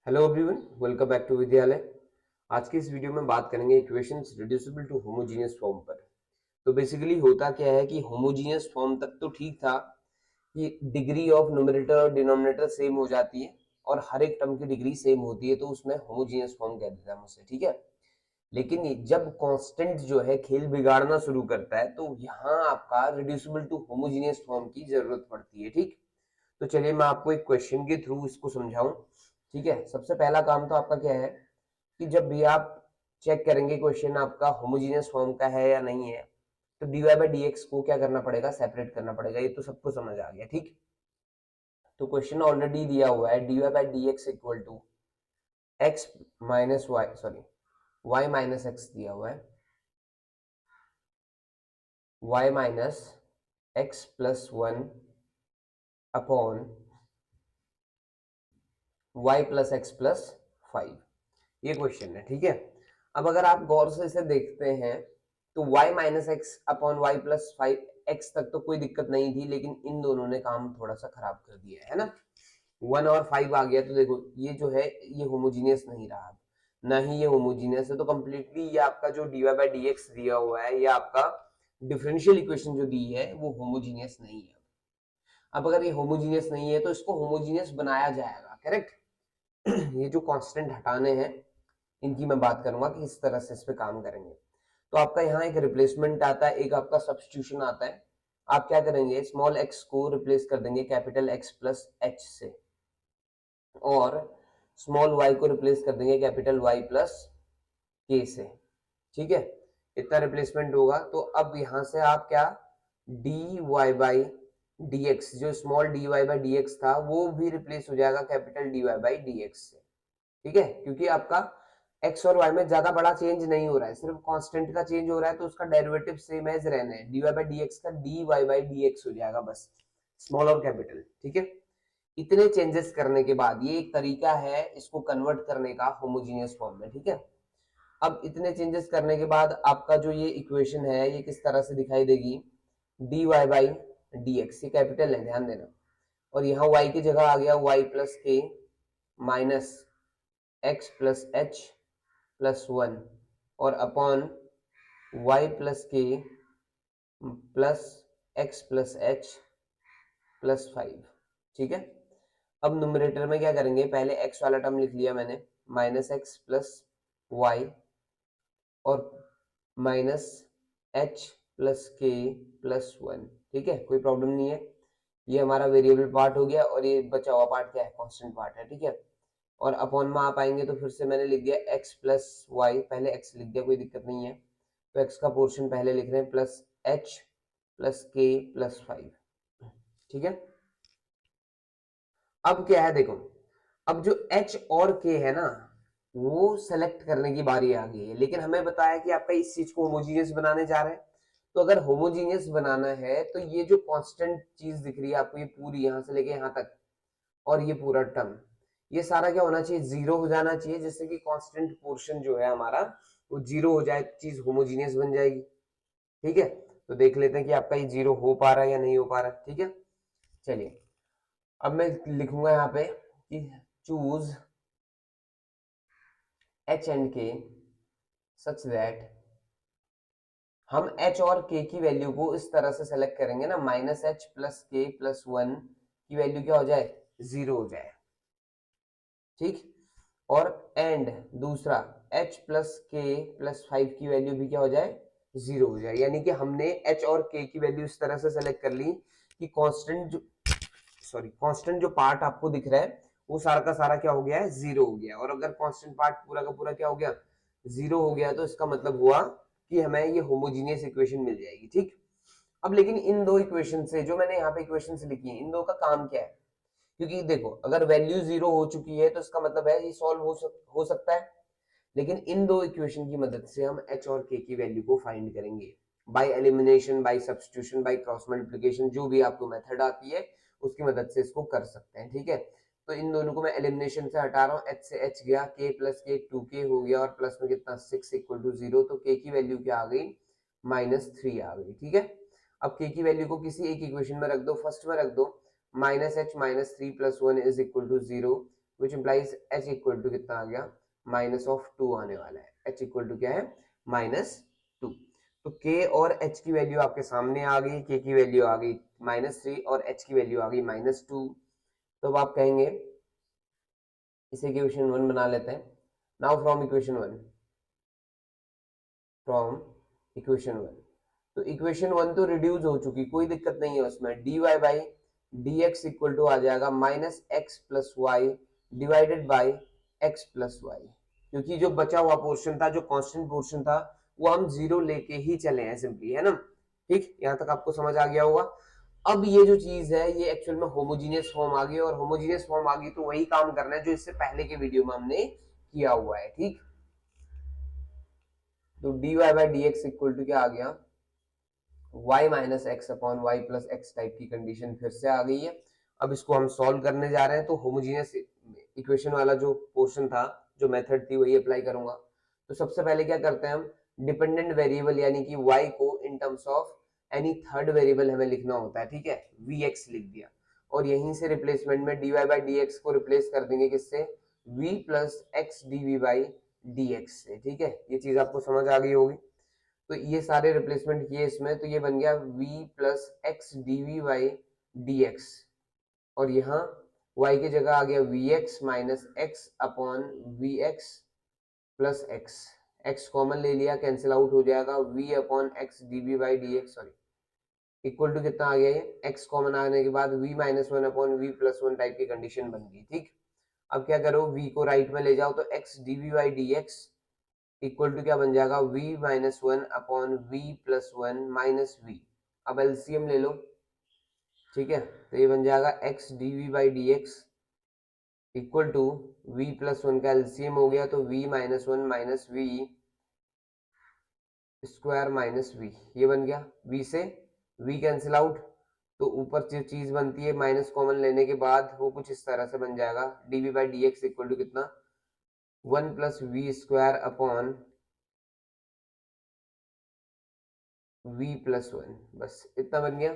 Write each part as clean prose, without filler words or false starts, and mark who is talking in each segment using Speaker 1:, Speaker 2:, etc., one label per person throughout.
Speaker 1: Hello everyone, welcome back to Vidyalaya. आज की इस वीडियो में बात करेंगे equations reducible to homogeneous form पर। तो बेसिकली होता क्या है कि होमोजीनियस फॉर्म तक तो ठीक था कि डिग्री ऑफ न्यूमरेटर और डिनोमिनेटर सेम हो जाती है और हर एक टर्म की डिग्री सेम होती है, तो उसमें होमोजीनियस फॉर्म कह देते हैं हम उसे, ठीक है। लेकिन जब कांस्टेंट जो है खेल बिगाड़ना शुरू करता है तो यहाँ आपका रिड्यूसिबल टू होमोजीनियस फॉर्म की जरूरत पड़ती है, ठीक। तो चलिए मैं आपको एक क्वेश्चन के थ्रू इसको समझाऊं। ठीक है, सबसे पहला काम तो आपका क्या है कि जब भी आप चेक करेंगे क्वेश्चन आपका होमोजीनियस फॉर्म का है या नहीं है, तो dy बाई डी एक्स को क्या करना पड़ेगा, सेपरेट करना पड़ेगा। ये तो सबको समझ आ गया, ठीक। तो क्वेश्चन ऑलरेडी दिया हुआ है dy by D x equal to x minus y, sorry y minus x दिया हुआ है, y minus x plus one upon y plus x plus five. ये क्वेश्चन है, ठीक है। अब अगर आप गौर से इसे देखते हैं तो y minus x upon y plus five x तक तो कोई दिक्कत नहीं थी, लेकिन इन दोनों ने काम थोड़ा सा खराब कर दिया है ना। वन और फाइव आ गया तो देखो ये जो है ये होमोजीनियस नहीं रहा, ना ही ये होमोजीनियस है। तो कंप्लीटली ये आपका जो dy बाई डी एक्स दिया हुआ है, ये आपका डिफरेंशियल इक्वेशन जो दी है वो होमोजीनियस नहीं है। अब अगर ये होमोजीनियस नहीं है तो इसको होमोजीनियस बनाया जाएगा, करेक्ट। ये जो कांस्टेंट हटाने हैं इनकी मैं बात करूंगा कि इस तरह से इस पे काम करेंगे। तो आपका यहाँ एक रिप्लेसमेंट आता है, एक आपका सब्स्टिट्यूशन आता है। आप क्या करेंगे, स्मॉल एक्स को रिप्लेस कर देंगे कैपिटल एक्स प्लस एच से, और स्मॉल वाई को रिप्लेस कर देंगे कैपिटल वाई प्लस के से, ठीक है। इतना रिप्लेसमेंट होगा तो अब यहां से आप क्या, D Y by D X, जो small D Y by D X था वो भी रिप्लेस हो जाएगा capital D Y by D X से, ठीक है। क्योंकि आपका एक्स और वाई में ज्यादा बड़ा चेंज नहीं हो रहा है, सिर्फ कांस्टेंट का चेंज हो रहा है, तो उसका डेरिवेटिव सेम एज रहना है। D Y by D X का D Y by D X हो जाएगा, बस स्मॉल और कैपिटल, ठीक है। इतने चेंजेस करने के बाद ये एक तरीका है इसको कन्वर्ट करने का होमोजीनियस फॉर्म में, ठीक है। अब इतने चेंजेस करने के बाद आपका जो ये इक्वेशन है ये किस तरह से दिखाई देगी, d Y by D x, ये कैपिटल है ध्यान देना, और यहाँ y की जगह आ गया y प्लस के minus x plus H plus one, और अपॉन y प्लस के plus x plus H plus five, ठीक है। अब न्यूमरेटर में क्या करेंगे, पहले x वाला टर्म लिख लिया मैंने, माइनस एक्स प्लस वाई और माइनस एच प्लस के प्लस वन, ठीक है, कोई प्रॉब्लम नहीं है। ये हमारा वेरिएबल पार्ट हो गया और ये बचा हुआ पार्ट क्या है, कांस्टेंट पार्ट है, ठीक है। और अपॉन में आप आएंगे तो फिर से मैंने लिख दिया x प्लस वाई, पहले x लिख दिया, कोई दिक्कत नहीं है। तो x का पोर्शन पहले लिख रहे हैं, प्लस h प्लस के प्लस फाइव, ठीक है। अब क्या है देखो, अब जो h और k है ना वो सेलेक्ट करने की बारी आ गई है, लेकिन हमें बताया कि आपका इस चीज को होमोजीनियस बनाने जा रहे हैं। तो अगर होमोजीनियस बनाना है तो ये जो कांस्टेंट चीज दिख रही है आपको, ये पूरी यहां से लेके यहां तक और ये पूरा टर्म, ये सारा क्या होना चाहिए, जीरो हो जाना चाहिए, जिससे कि कांस्टेंट पोर्शन जो है हमारा वो जीरो हो जाए, चीज होमोजीनियस बन जाएगी, ठीक है। तो देख लेते हैं कि आपका ये जीरो हो पा रहा है या नहीं हो पा रहा है, ठीक है। चलिए अब मैं लिखूंगा यहाँ पे कि चूज एच एंड के सच दैट, हम h और k की वैल्यू को इस तरह से सेलेक्ट करेंगे ना, माइनस एच प्लस के प्लस वन की वैल्यू क्या हो जाए, जीरो हो जाए, ठीक। और एंड दूसरा h प्लस के प्लस फाइव की वैल्यू भी क्या हो जाए, जीरो हो जाए। यानी कि हमने h और k की वैल्यू इस तरह से सेलेक्ट कर ली कि कांस्टेंट जो, सॉरी कांस्टेंट जो पार्ट आपको दिख रहा है वो सारा का सारा क्या हो गया है, जीरो हो गया। और अगर कांस्टेंट पार्ट पूरा का पूरा क्या हो गया, जीरो हो गया, तो इसका मतलब हुआ कि हमें ये होमोजीनियस इक्वेशन मिल जाएगी, ठीक। अब लेकिन इन दो इक्वेशन से, जो मैंने यहाँ पे इक्वेशन लिखी है, इन दो का काम क्या है, क्योंकि देखो अगर वैल्यू जीरो हो चुकी है तो इसका मतलब है ये सॉल्व हो सकता है। लेकिन इन दो इक्वेशन की मदद से हम h और k की वैल्यू को फाइंड करेंगे, by elimination, by substitution, by cross multiplication, जो भी आपको मेथड आती है उसकी मदद से इसको कर सकते हैं, ठीक है। तो इन दोनों को मैं एलिमिनेशन से हटा रहा हूँ, h से h गया, k प्लस के 2k हो गया, और प्लस में कितना 6 इक्वल टू 0, तो k की वैल्यू क्या आ गई, माइनस 3 आ गई, ठीक है। अब k की वैल्यू को किसी एक इक्वेशन में रख दो, फर्स्ट में रख दो, minus h minus three plus one is equal to 0, which implies h equal to कितना आ गया, -2 आने वाला है। h इक्वल टू क्या है, -2। तो k और h की वैल्यू आपके सामने आ गई, k की वैल्यू आ गई -3 और h की वैल्यू आ गई -2। तो अब आप कहेंगे इसे इक्वेशन 1 बना लेते हैं। Now from equation 1, from equation 1, तो इक्वेशन 1 तो रिड्यूस हो चुकी, कोई दिक्कत नहीं है उसमें। dy by D x equal to आ जाएगा -x plus Y divided by x plus Y, क्योंकि जो बचा हुआ पोर्शन था, जो कांस्टेंट पोर्शन था, वो हम जीरो लेके ही चले हैं सिंपली, है ना। ठीक, यहां तक आपको समझ आ गया होगा। अब ये जो चीज है ये एक्चुअल में होमोजीनियस फॉर्म आ गई, और होमोजीनियस फॉर्म आ गई तो वही काम करना है जो इससे पहले के वीडियो में हमने किया हुआ है। ठीक, तो dy by D x equal to क्या आ गया, y minus x upon y plus x type की कंडीशन फिर से आ गई है। अब इसको हम सॉल्व करने जा रहे हैं, तो होमोजीनियस इक्वेशन वाला जो पोर्शन था, जो मेथड थी, वही अप्लाई करूंगा। तो सबसे पहले क्या करते हैं हम, डिपेंडेंट वेरिएबल यानी कि y को in terms of any third variable हमें लिखना होता है। ठीक है, vx लिख दिया, और यहीं से रिप्लेसमेंट में dy बाई डी एक्स को रिप्लेस कर देंगे किससे, v plus x d by D X से। ठीक है, ये चीज आपको समझ आ गई होगी। तो ये सारे रिप्लेसमेंट किए इसमें, तो ये बन गया v plus x d by D x, और यहाँ y की जगह आ गया vx minus x upon v x plus x. x common ले लिया, कैंसिल आउट हो जाएगा, v upon x d by D x, sorry, equal to कितना आ गया, ये x कॉमन आने के बाद v minus one upon v plus one type की कंडीशन बन गई। ठीक, अब क्या करो, v को राइट में ले जाओ, तो x d by D x equal to क्या बन जाएगा, v minus one upon v plus one minus v. अब एलसीएम ले लो। ठीक है, तो ये बन जाएगा x d by D x equal to v plus one का एलसीएम हो गया, तो v minus one minus v square minus v, ये बन गया। v से v कैंसिल आउट, तो ऊपर जो चीज बनती है माइनस कॉमन लेने के बाद वो कुछ इस तरह से बन जाएगा, d by D x equal to कितना, 1 plus v square upon v plus one, बस इतना बन गया।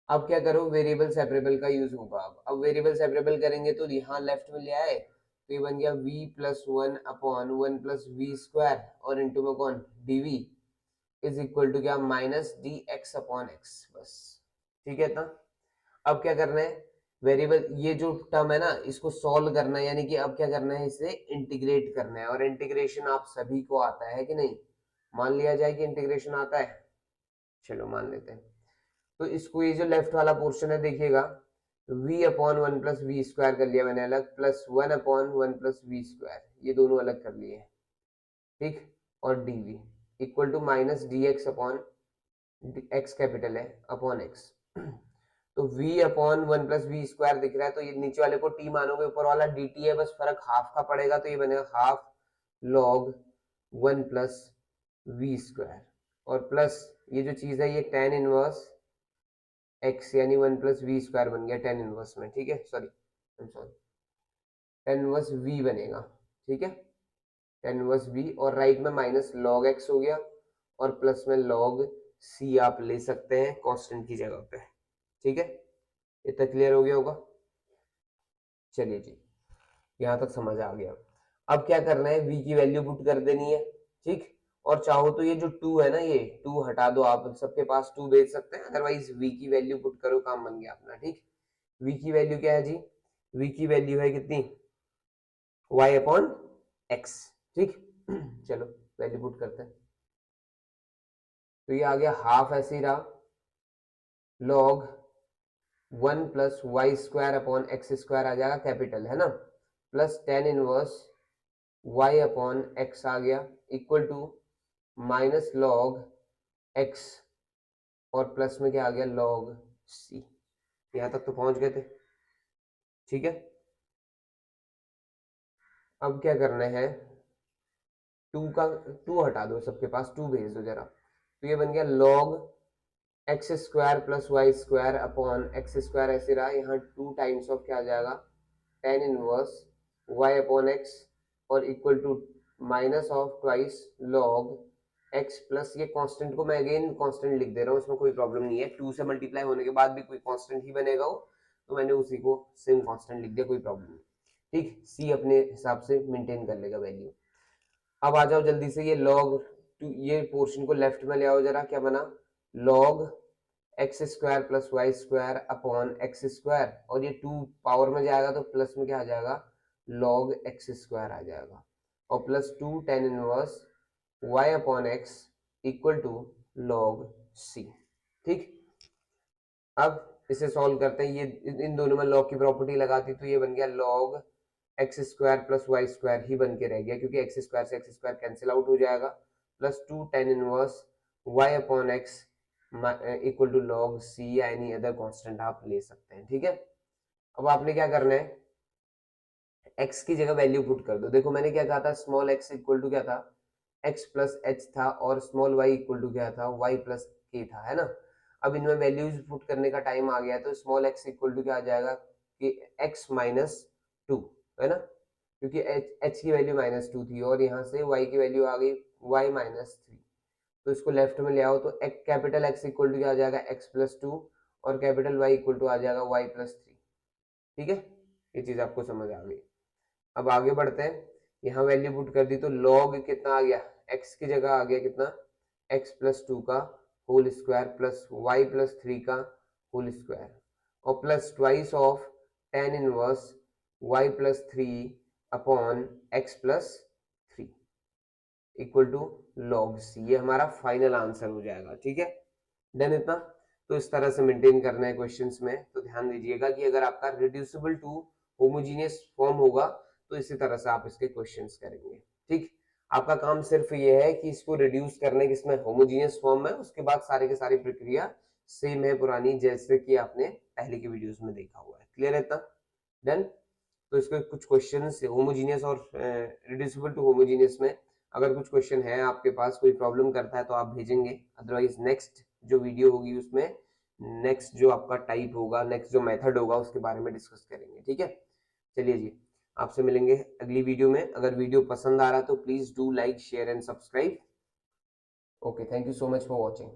Speaker 1: अब क्या करो, वेरिएबल सेपरेबल का यूज होगा। अब वेरिएबल सेपरेबल करेंगे तो यहाँ लेफ्ट में ले आए, तो ये बन गया v plus one upon one plus v square, और इंटू में कौन, dv इज इक्वल टू क्या, minus d x upon x, बस। ठीक है, इतना। अब क्या करना है, वेरिएबल ये जो टर्म है ना, इसको सॉल्व करना है, यानी कि अब क्या करना है, इसे इंटीग्रेट करना है, और इंटीग्रेशन आप सभी को आता है कि नहीं, मान लिया जाए कि इंटीग्रेशन आता है, चलो मान लेते हैं। तो इसको ये जो लेफ्ट वाला पोर्शन है देखिएगा, v upon one plus v square कर लिया मैंने अलग, plus one upon one plus v square, ये दोनों अलग कर लिए। ठीक, और dv equal to minus d x upon x capital है अपॉन एक्स। तो v upon one plus v square दिख रहा है, तो ये नीचे वाले को t मानोगे, ऊपर वाला dt है, बस फर्क हाफ का पड़ेगा, तो ये बनेगा half log one plus v square, और प्लस ये जो चीज है ये टेन इनवर्स x यानी वन प्लस वी स्क्वायर बन गया टेन इनवर्स में। ठीक है, सॉरी टेन इनवर्स v बनेगा। ठीक है, टेन इनवर्स v, और राइट में माइनस लॉग x हो गया, और प्लस में लॉग c आप ले सकते हैं कांस्टेंट की जगह पे। ठीक है, इतना क्लियर हो गया होगा। चलिए जी, यहाँ तक समझ आ गया। अब क्या करना है, v की वैल्यू पुट कर देनी है। ठीक, और चाहो तो ये जो 2 है ना, ये 2 हटा दो, आप सबके पास 2 भेज सकते हैं, अदरवाइज v की वैल्यू पुट करो, काम बन गया अपना। ठीक, v की वैल्यू क्या है जी, v की वैल्यू है कितनी, y अपॉन एक्स। ठीक, चलो वैल्यू पुट करते हैं, तो ये आ गया हाफ, ऐसे ही रहा, log one plus Y square upon x square आ जाएगा, कैपिटल है ना, plus tan inverse y upon X आ गया, equal to minus log x, और प्लस में क्या आ गया, लॉग c। यहां तक तो पहुंच गए थे। ठीक है, अब क्या करना है, 2 हटा दो, सबके पास 2 भेज दो जरा, तो ये बन गया log x square plus Y square upon x square, ऐसे रहा, यहाँ 2 टाइम्स ऑफ क्या आ जाएगा, tan inverse y upon X, और equal to minus of twice log x plus, ये कांस्टेंट को मैं अगेन कांस्टेंट लिख दे रहा हूँ, इसमें कोई प्रॉब्लम नहीं है, 2 से मल्टीप्लाई होने के बाद भी कोई कांस्टेंट ही बनेगा वो, तो मैंने उसी को सेम कांस्टेंट लिख दिया, कोई प्रॉब्लम नहीं। ठीक, सी अपने हिसाब से मेंटेन कर लेगा वैल्यू। अब आ जाओ जल्दी से, ये लॉग टू, ये पोर्शन को लेफ्ट में ले आओ जरा, क्या बना, log x square plus Y square upon x square, और ये 2 पावर में जाएगा तो प्लस में क्या आ जाएगा, लॉग एक्स स्क्वायर आ जाएगा, और plus 2 tan inverse Y upon X equal to log C. ठीक, अब इसे सॉल्व करते हैं, ये इन दोनों में लॉग की प्रॉपर्टी लगाती तो ये बन गया log x square plus Y square ही बन के रह गया, क्योंकि एक्स स्क्वायर से एक्स स्क्वायर कैंसिल आउट हो जाएगा, plus 2 tan inverse Y upon X equal to log C या एनी अदर कांस्टेंट आप ले सकते हैं। ठीक है, अब आपने क्या करना है, x की जगह वैल्यू पुट कर दो। देखो मैंने क्या कहा था, स्मॉल x इक्वल टू क्या था, x प्लस एच था, और स्मॉल y इक्वल टू क्या था, y प्लस के था, है ना। अब इनमें वैल्यूज पुट करने का टाइम आ गया, तो स्मॉल x इक्वल टू क्या आ जाएगा कि x माइनस टू, है ना, क्योंकि h की वैल्यू माइनस टू थी, और यहाँ से y की वैल्यू आ गई y माइनस थ्री, तो इसको लेफ्ट में ले आओ, तो कैपिटल x इक्वल टू क्या आ जाएगा, x प्लस टू, और कैपिटल y इक्वल टू आ जाएगा y प्लस थ्री। ठीक है, ये चीज आपको समझ आ गई। अब आगे बढ़ते हैं, यहाँ वैल्यू पुट कर दी तो लॉग कितना आ गया, x की जगह आ गया कितना, x प्लस टू का whole square plus y plus three का होल स्क्वायर, और plus twice of tan inverse y plus three upon x plus three equal to log C, ये हमारा फाइनल आंसर हो जाएगा। ठीक है, डन इतना। तो इस तरह से मेंटेन करना है क्वेश्चंस में, तो ध्यान दीजिएगा कि अगर आपका रिड्यूसिबल टू होमोजीनियस फॉर्म होगा तो इसी तरह से आप इसके क्वेश्चंस करेंगे। ठीक, आपका काम सिर्फ ये है कि इसको रिड्यूस करने किसमें, होमोजीनियस फॉर्म में, उसके बाद सारे के सारी प्रक्रिया सेम है पुरानी, जैसे कि आपने पहले की वीडियोस में देखा हुआ है। क्लियर है इतना, डन। तो इसके कुछ क्वेश्चन होमोजीनियस और रिड्यूसिबल टू होमोजीनियस में अगर कुछ क्वेश्चन है आपके पास, कोई प्रॉब्लम करता है तो आप भेजेंगे, अदरवाइज नेक्स्ट जो वीडियो होगी उसमें नेक्स्ट जो आपका टाइप होगा, नेक्स्ट जो मेथड होगा उसके बारे में डिस्कस करेंगे। ठीक है, चलिए जी, आपसे मिलेंगे अगली वीडियो में। अगर वीडियो पसंद आ रहा तो please do like share and subscribe. Okay, thank you so much for watching.